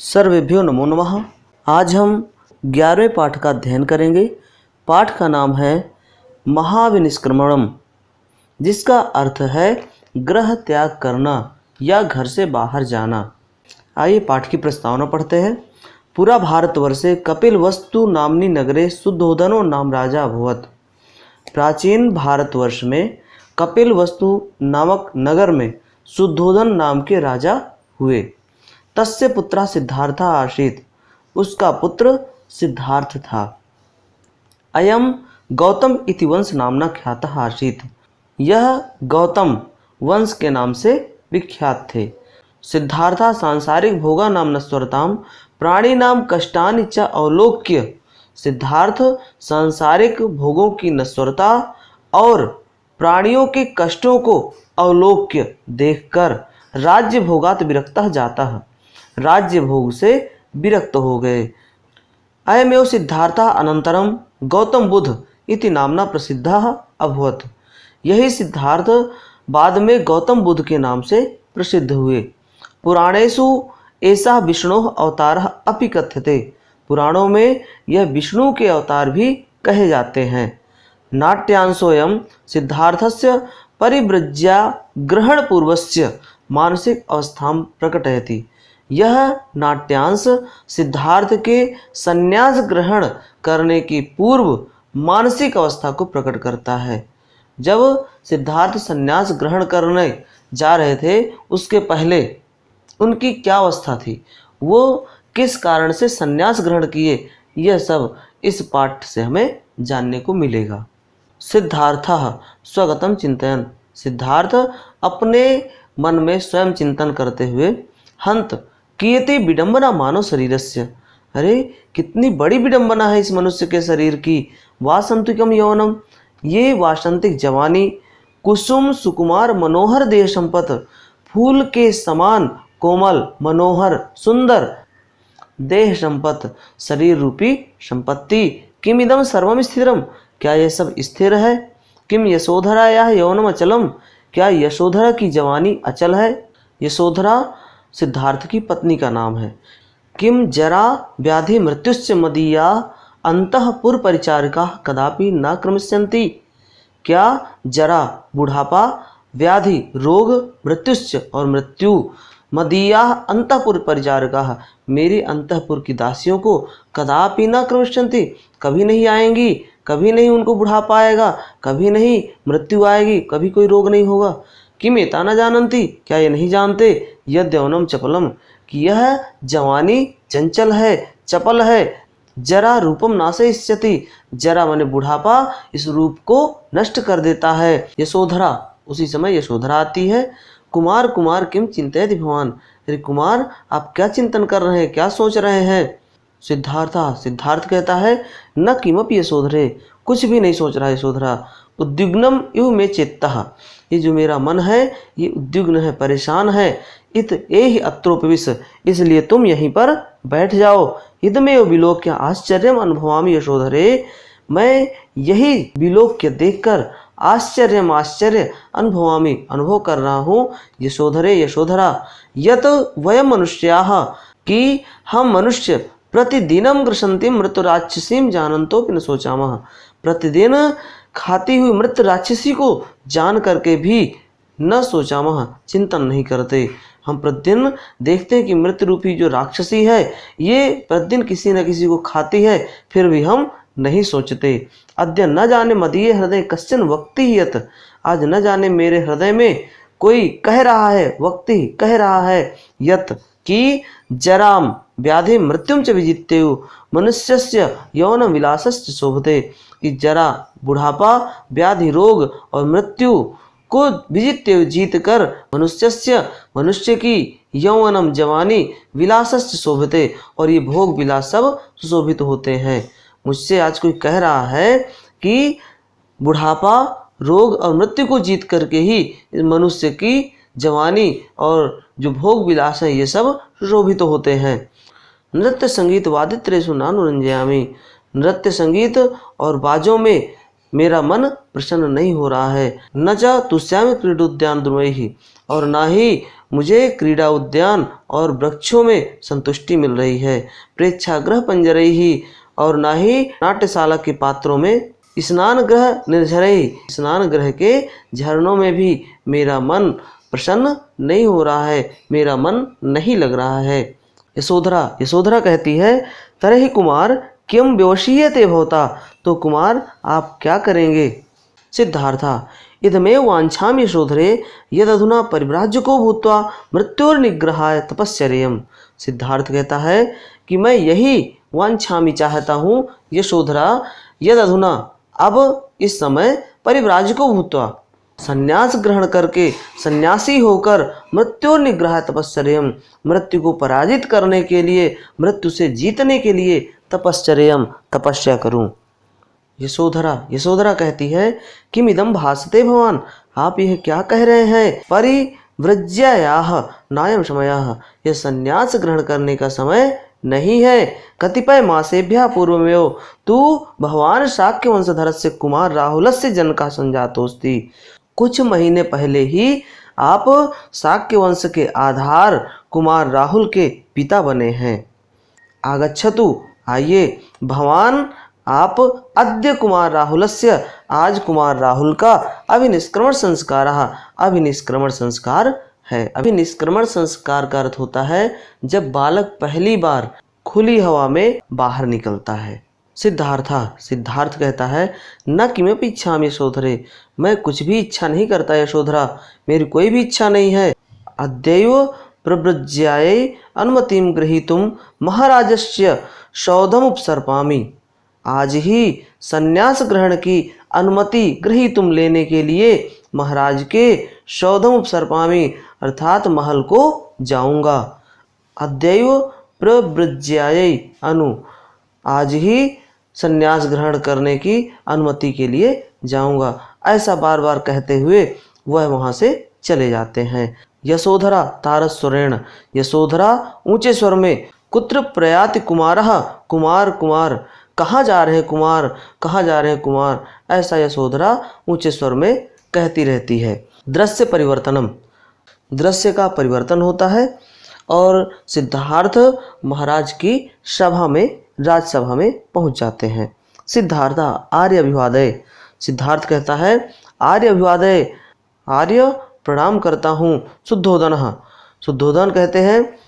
सर्वेभ्यो नमो नमः। आज हम 11वें पाठ का अध्ययन करेंगे। पाठ का नाम है महाविनिष्क्रमणम, जिसका अर्थ है गृह त्याग करना या घर से बाहर जाना। आइए पाठ की प्रस्तावना पढ़ते हैं। पुरा भारतवर्षे कपिलवस्तु नाम्नि नगरे शुद्धोदनो नाम राजा अभवत्। प्राचीन भारतवर्ष में कपिलवस्तु नामक नगर में शुद्धोदन नाम के राजा हुए। तस्य पुत्रा सिद्धार्थ आसीत्, उसका पुत्र सिद्धार्थ था। अयम गौतम इति वंश नामना ख्यातः आसीत्, यह गौतम वंश के नाम से विख्यात थे। सिद्धार्थ सांसारिक भोगा नाम नश्वरताम प्राणी नाम कष्टानि च अवलोक्य, सिद्धार्थ सांसारिक भोगों की नश्वरता और प्राणियों के कष्टों को अवलोक्य देखकर राज्य भोगात विरक्तः जातः, राज्य भोग से विरक्त हो गए। अयमेव सिद्धार्थ अनंतरम गौतम बुद्ध इति नामना प्रसिद्धः अभवत्, यही सिद्धार्थ बाद में गौतम बुद्ध के नाम से प्रसिद्ध हुए। पुराणेषु ऐसा विष्णु अवतारः अपि कथ्यते, पुराणों में यह विष्णु के अवतार भी कहे जाते हैं। नाट्यांशोऽयं सिद्धार्थस्य परिव्रज्या ग्रहण पूर्वस्य मानसिक अवस्थां प्रकटयति, यह नाट्यांश सिद्धार्थ के संन्यास ग्रहण करने की पूर्व मानसिक अवस्था को प्रकट करता है। जब सिद्धार्थ संन्यास ग्रहण करने जा रहे थे उसके पहले उनकी क्या अवस्था थी, वो किस कारण से संन्यास ग्रहण किए, यह सब इस पाठ से हमें जानने को मिलेगा। सिद्धार्थः स्वगतं चिंतयन्, सिद्धार्थ अपने मन में स्वयं चिंतन करते हुए हंत कियते विडंबना मानव शरीरस्य, अरे कितनी बड़ी विडंबना है इस मनुष्य के शरीर की। वासंतिकम यौवनम, ये वासंतिक जवानी, कुसुम सुकुमार मनोहर देह संपत, फूल के समान कोमल मनोहर सुंदर देह संपत शरीर रूपी संपत्ति। किम इदम सर्वम स्थिरम, क्या यह सब स्थिर है। किम यशोधरा या यौनम अचलम, क्या यशोधरा की जवानी अचल है। यशोधरा सिद्धार्थ की पत्नी का नाम है। किम जरा व्याधि मृत्युश्च मदीया अंतःपुर परिचारिका कदापि न क्रमिष्यन्ति, क्या जरा बुढ़ापा व्याधि रोग मृत्युश्च और मृत्यु मदीया अंतःपुर परिचारिका मेरी अंतःपुर की दासियों को कदापि न क्रमिष्यन्ति, कभी नहीं आएंगी, कभी नहीं उनको बुढ़ापा आएगा, कभी नहीं मृत्यु आएगी, कभी कोई रोग नहीं होगा। किम एता न जानन्ति, क्या ये नहीं जानते, यद् यौवनम चपलम, कि यह जवानी चंचल है चपल है। जरा रूपम नाशयिष्यति, जरा माने बुढ़ापा इस रूप को नष्ट कर देता है। यशोधरा, उसी समय यशोधरा आती है। कुमार कुमार किम चिंतयति भवान, अरे कुमार आप क्या चिंतन कर रहे हैं, क्या सोच रहे हैं। सिद्धार्थ कहता है न किमपि यशोधरे, कुछ भी नहीं सोच रहा है यशोधरा। उद्विग्नम इव मे चेत्तः, ये जो मेरा मन है ये उद्विग्न है, परेशान है। इत एहि अत्रोपविश, इसलिए तुम यहीं पर बैठ जाओ। इदमेव विलोक्य आश्चर्यम अनुभवामि यशोधरे, मैं यही विलोक्य देखकर आश्चर्य अनुभवामि अनुभव कर रहा हूँ यशोधरे यशोधरा। यत वयम मनुष्याः, कि हम मनुष्य प्रतिदिनम गृह्णन्ति मृत राक्षसीम जानन्तो न सोचामः, प्रतिदिन खाती हुई मृत राक्षसी को जान करके भी न सोचामः चिंतन नहीं करते। हम प्रतिदिन देखते हैं कि मृत रूपी जो राक्षसी है ये प्रतिदिन किसी न किसी को खाती है, फिर भी हम नहीं सोचते। अद्य न जाने मदीय हृदय कश्चन वक्ति यत, आज न जाने मेरे हृदय में कोई कह रहा है, वक्ति कह रहा है, यत कि जराम व्याधि मृत्युम च विजित्यु मनुष्यस्य यौन विलासश्च शोभते, कि जरा बुढ़ापा व्याधि रोग और मृत्यु को विजित्य जीत कर मनुष्य की यौवनम जवानी विलासश्च शोभते, और ये भोग विलास सब सुशोभित होते हैं। मुझसे आज कोई कह रहा है कि बुढ़ापा रोग और मृत्यु को जीत करके ही मनुष्य की जवानी और जो भोग विलास है ये सब सुशोभित होते हैं। नृत्य संगीत वादित्रेषु नानुरंजयामि, नृत्य संगीत और बाजों में मेरा मन प्रसन्न नहीं हो रहा है। न च तुष्यामि क्रीडोद्यान द्रुमैः, और ना ही मुझे क्रीड़ा उद्यान और वृक्षों में संतुष्टि मिल रही है। प्रेक्षागृह पंजरैहि और ना ही नाट्यशाला के पात्रों में, स्नान गृह निर्झरैहि, स्नान गृह के झरनों में भी मेरा मन प्रसन्न नहीं हो रहा है, मेरा मन नहीं लग रहा है। यशोधरा कहती है, तरहि कुमार किम व्यवशीयते भवता, तो कुमार आप क्या करेंगे। सिद्धार्था, इदमेव वाञ्छामि यशोधरे यदधुना परिव्राजको भूत्वा मृत्योर्निग्रहाय तपश्चर्यम्। सिद्धार्थ कहता है कि मैं यही वाञ्छामि चाहता हूँ यशोधरा, यदधुना अब इस समय परिव्राजको भूत्वा संन्यास ग्रहण करके, सन्यासी होकर, मृत्योर्निग्रहाय तपश्चर्यम्, मृत्यु को पराजित करने के लिए, मृत्यु से जीतने के लिए तपश्चर्यम्, तपस्या करूं। यशोधरा कहती है, किम इदम भासते भवान, आप यह क्या कह रहे हैं। परिव्रज्यायाः नायम समयः, यह संन्यास ग्रहण करने का समय नहीं है। कतिपय मासेभ्यः पूर्वमेव तू भगवान शाक्य वंशधरस्य कुमार राहुलस्य जनकः संजातोस्ति, कुछ महीने पहले ही आप शाक्य वंश के आधार कुमार राहुल के पिता बने हैं। आगच्छतु, आइए, भगवान आप अद्य कुमार राहुलस्य, आज कुमार राहुल का अभिनिष्क्रमण संस्कार, अभिनिष्क्रमण संस्कार है। अभिनिष्क्रमण संस्कार का अर्थ होता है जब बालक पहली बार खुली हवा में बाहर निकलता है। सिद्धार्थ कहता है, न किमपि इच्छामि यशोधरे, मैं कुछ भी इच्छा नहीं करता यशोधरा, मेरी कोई भी इच्छा नहीं है। अद्यैव प्रव्रज्यायै अनुमतिं गृहीतुं महाराजस्य सौधम उपसर्पामि, आज ही संन्यास ग्रहण की अनुमति गृहीतुम लेने के लिए महाराज के सौधम उपसर्पामि, अर्थात महल को जाऊंगा। अद्यैव प्रव्रज्यायै अनु, आज ही संन्यास ग्रहण करने की अनुमति के लिए जाऊंगा। ऐसा बार बार कहते हुए वह वहां से चले जाते हैं। यशोधरा तारस्वरेण, यशोधरा ऊंचे स्वर में, कुत्र प्रयाति कुमारः, कुमार कुमार, कहाँ जा रहे हैं कुमार, कहाँ जा रहे हैं कुमार, ऐसा यशोधरा ऊंचे स्वर में कहती रहती है। दृश्य परिवर्तनम, दृश्य का परिवर्तन होता है और सिद्धार्थ महाराज की सभा में, राजसभा में पहुंच जाते हैं। सिद्धार्थ आर्य अभिवादय, सिद्धार्थ कहता है, आर्य अभिवादय, आर्य प्रणाम करता हूँ। शुद्धोदन कहते हैं,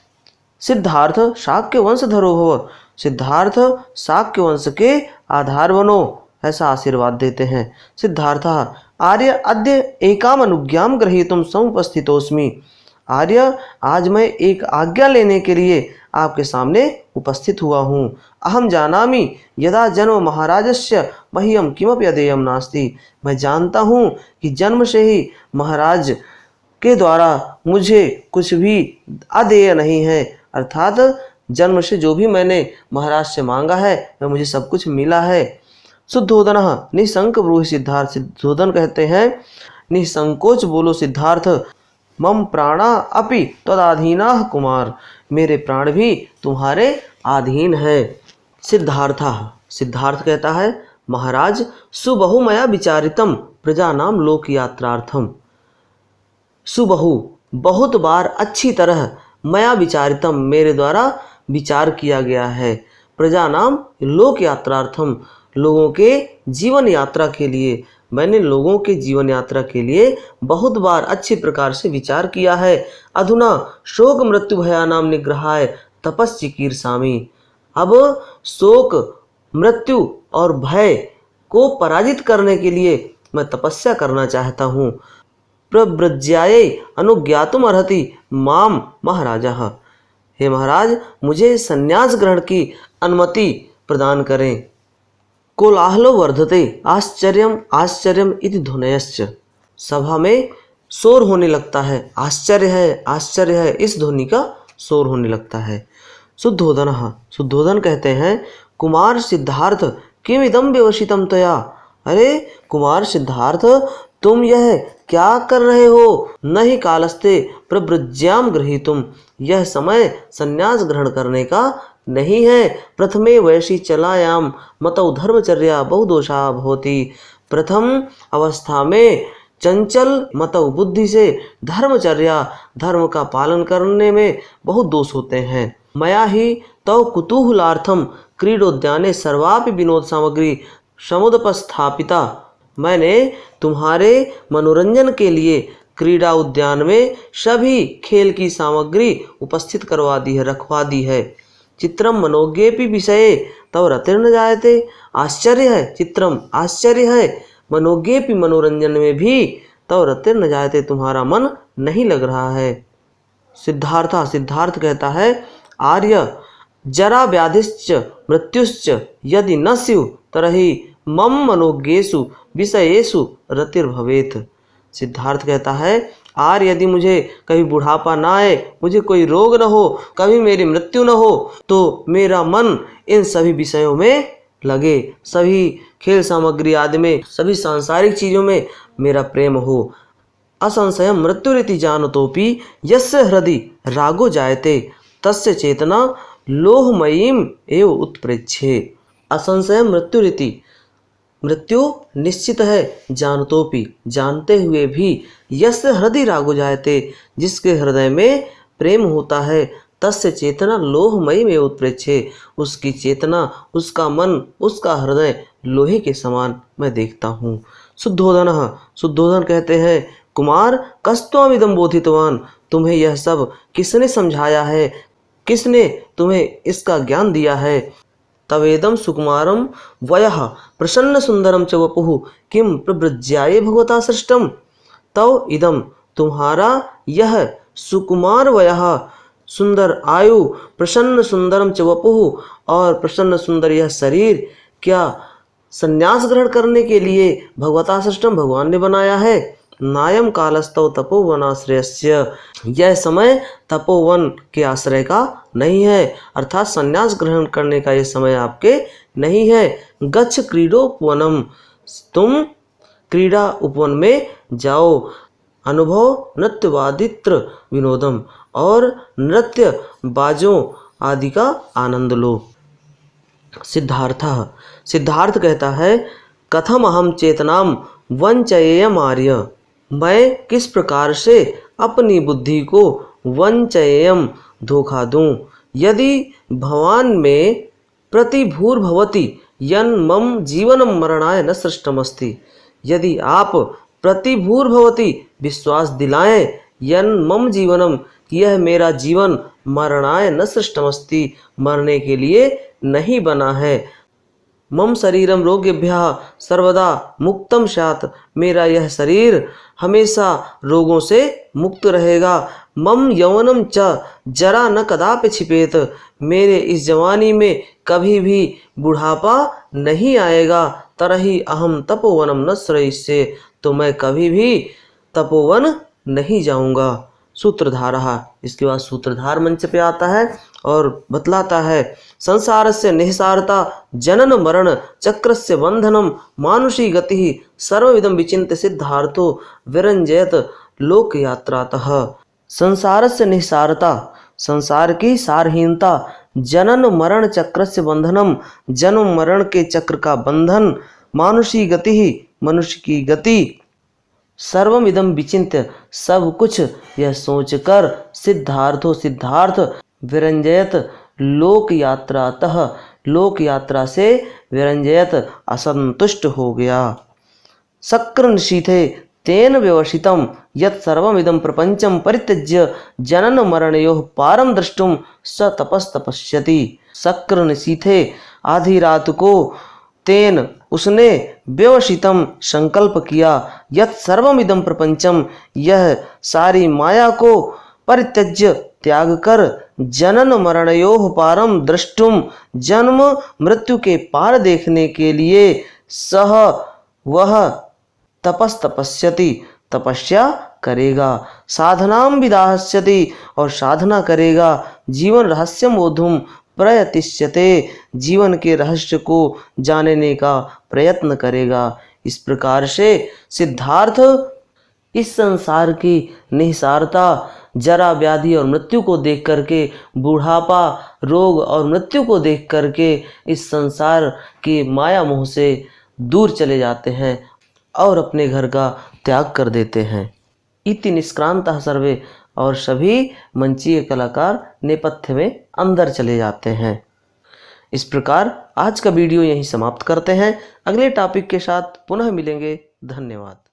सिद्धार्थ शाक्य वंशधरो भव, सिद्धार्थ शाक्य वंश के आधार बनो, ऐसा आशीर्वाद देते हैं। सिद्धार्थ आर्य अद्य एकाम अनुज्ञाम ग्रहीतुम समुपस्थितोस्मि, आर्य आज मैं एक आज्ञा लेने के लिए आपके सामने उपस्थित हुआ हूँ। अहम जानामि यदा जन्म महाराजस्य मह्यम किमपि अदेयम नास्ति, मैं जानता हूँ कि जन्म से ही महाराज के द्वारा मुझे कुछ भी अदेय नहीं है, अर्थात जन्म से जो भी मैंने महाराज से मांगा है वह मुझे सब कुछ मिला है। शुद्धोदन निसंक ब्रूहि सिद्धार्थ, शुद्धोदन कहते हैं, निसंकोच बोलो सिद्धार्थ, मम प्राणा अपि तदाधीना कुमार, मेरे प्राण भी तुम्हारे अधीन है। सिद्धार्थ कहता है, महाराज सुबहु मया विचारितम प्रजानाम लोक यात्रार्थम, सुबहु बहुत बार अच्छी तरह, मया विचारितम मेरे द्वारा विचार किया गया है, प्रजानाम लोक यात्रार्थम लोगों के जीवन यात्रा के लिए, मैंने लोगों के जीवन यात्रा के लिए बहुत बार अच्छी प्रकार से विचार किया है। अधुना शोक मृत्यु भयानाम निग्रहाय तपश्चिकीर्षामि, अब शोक मृत्यु और भय को पराजित करने के लिए मैं तपस्या करना चाहता हूँ। प्रव्रज्यायै अनुज्ञातुम अर्हति माम महाराजः, हे महाराज मुझे संन्यास ग्रहण की अनुमति प्रदान करें। कोलाहलो वर्धते आश्चर्यम आश्चर्यम इति ध्वनयश्च, सभा में शोर होने लगता है, आश्चर्य है, इस ध्वनि का शोर होने लगता है। शुद्धोदन कहते हैं, कुमार सिद्धार्थ किम इदम व्यवसितम तया, अरे कुमार सिद्धार्थ तुम यह क्या कर रहे हो। न ही कालस्ते प्रव्रज्याम गृहीतुम, यह समय संन्यास ग्रहण करने का नहीं है। प्रथमे वैशी चलायाम मतौ धर्मचर्या बहुदोषा भवति, प्रथम अवस्था में चंचल मतव बुद्धि से धर्मचर्या धर्म का पालन करने में बहुत दोष होते हैं। मया ही तव कुतूहलार्थम क्रीडोद्याने सर्वापि विनोद सामग्री समुपस्थापिता, मैंने तुम्हारे मनोरंजन के लिए क्रीड़ा उद्यान में सभी खेल की सामग्री उपस्थित करवा दी है, रखवा दी है। चित्रम मनोज्ञेपि विषये तव रतिर्न जायते, आश्चर्य है, चित्रम आश्चर्य है, मनोज्ञेपि मनोरंजन में भी तव रतिर्न जायते तुम्हारा मन नहीं लग रहा है। सिद्धार्थ सिद्धार्थ कहता है, आर्य जरा व्याधिश्च मृत्युश्च यदि न स्यु तरहि मम मनोज्ञेषु विषयेषु रतिर्भवेत्। सिद्धार्थ कहता है, आर्य यदि मुझे कभी बुढ़ापा ना आए, मुझे कोई रोग न हो, कभी मेरी मृत्यु न हो, तो मेरा मन इन सभी विषयों में लगे, सभी खेल सामग्री आदि में, सभी सांसारिक चीज़ों में मेरा प्रेम हो। असंशयम मृत्युरिति जानतोपि यस्य हृदि रागो जायते तस्य चेतना लोहमयीम एव उत्प्रेक्षे। असंशय मृत्युरिति, मृत्यु निश्चित है, जानतोपि जानते हुए भी, यस्य हृदय रागो जायते जिसके हृदय में प्रेम होता है, तस्य चेतना लोहमयी में उत्प्रेक्षे, उसकी चेतना, उसका मन, उसका हृदय लोहे के समान मैं देखता हूँ। शुद्धोधन शुद्धोधन कहते हैं, कुमार कस्त्वामिदं बोधितवान, तुम्हें यह सब किसने समझाया है, किसने तुम्हें इसका ज्ञान दिया है। तवेदम सुकुमारम वयः प्रसन्न सुंदरम च वपुः किम प्रव्रज्याये भगवता सृष्टम। तव इदम तुम्हारा यह सुकुमार वयः सुंदर आयु, प्रसन्न सुंदरम च वपुः और प्रसन्न सुंदर यह शरीर क्या संन्यास ग्रहण करने के लिए भगवता सृष्टम भगवान ने बनाया है। नायम कालस्तव तपोवनाश्रयस्य, यह समय तपोवन के आश्रय का नहीं है, अर्थात संन्यास ग्रहण करने का यह समय आपके नहीं है। गच्छ क्रीडोपवनम, तुम क्रीड़ा उपवन में जाओ। अनुभव नृत्यवादित्र विनोदम, और नृत्य बाजों आदि का आनंद लो। सिद्धार्थ सिद्धार्थ कहता है, कथम अहम चेतनाम वंचयेयम आर्य, मैं किस प्रकार से अपनी बुद्धि को वंचयेयम धोखा दूं। यदि भवान में प्रतिभूर्भवति यन मम जीवनम मरणाय न सृष्टमस्ति, यदि आप प्रतिभूर्भवति विश्वास दिलाएं, यन मम जीवनम, यह मेरा जीवन मरणाय न सृष्टमस्ति, मरने के लिए नहीं बना है। मम शरीरम रोगेभ्यः सर्वदा मुक्तम स्यात्, मेरा यह शरीर हमेशा रोगों से मुक्त रहेगा। मम यौवनम च जरा न कदापि छिपेत, मेरे इस जवानी में कभी भी बुढ़ापा नहीं आएगा। तरहि अहम तपोवनम न श्रयिष्ये, तो मैं कभी भी तपोवन नहीं जाऊंगा। सूत्रधारः, इसके बाद सूत्रधार मंच पे आता है और बतलाता है, संसार से निःसारता जनन मरण चक्रस्य बंधनम मानुषी गति सर्वविदम विचिन्त्य सिद्धार्थो विरंजयत लोक यात्रातः। संसार से निःसारता, संसार की सारहीनता, जनन मरण चक्रस्य बंधनम, जन्म मरण के चक्र का बंधन, मानुषी गति, मनुष्य की गति, सर्वम इदम विचिन्त्य, सब कुछ यह सोचकर, सिद्धार्थो सिद्धार्थ, विरंजयत लोक यात्रातः, लोक यात्रा से विरंजयत असंतुष्ट हो गया। शक्र निशीथे तेन व्यवसितम यत् सर्वमिदं प्रपंचम परित्यज्य जनन मरणयोः पारम द्रष्टुम स तपस्तपस्यति। शक्र निशीथे, आधी रात को, तेन उसने व्यवसितम संकल्प किया, यत् सर्वमिदं प्रपंचम, यह सारी माया को परित्यज्य त्याग कर, जनन मरणयोः पारम द्रष्टुम, जन्म मृत्यु के पार देखने के लिए, सह वह तपस्तपस्यति, तपस्या करेगा, साधनाम विदास्यति, और साधना करेगा, जीवन रहस्यम बोधुम प्रयतिष्यते, जीवन के रहस्य को जानने का प्रयत्न करेगा। इस प्रकार से सिद्धार्थ इस संसार की निःसारता, जरा व्याधि और मृत्यु को देख करके, बूढ़ापा रोग और मृत्यु को देख करके इस संसार के माया मोह से दूर चले जाते हैं और अपने घर का त्याग कर देते हैं। इति निष्क्रांतः सर्वे, और सभी मंचीय कलाकार नेपथ्य में अंदर चले जाते हैं। इस प्रकार आज का वीडियो यहीं समाप्त करते हैं। अगले टॉपिक के साथ पुनः मिलेंगे। धन्यवाद।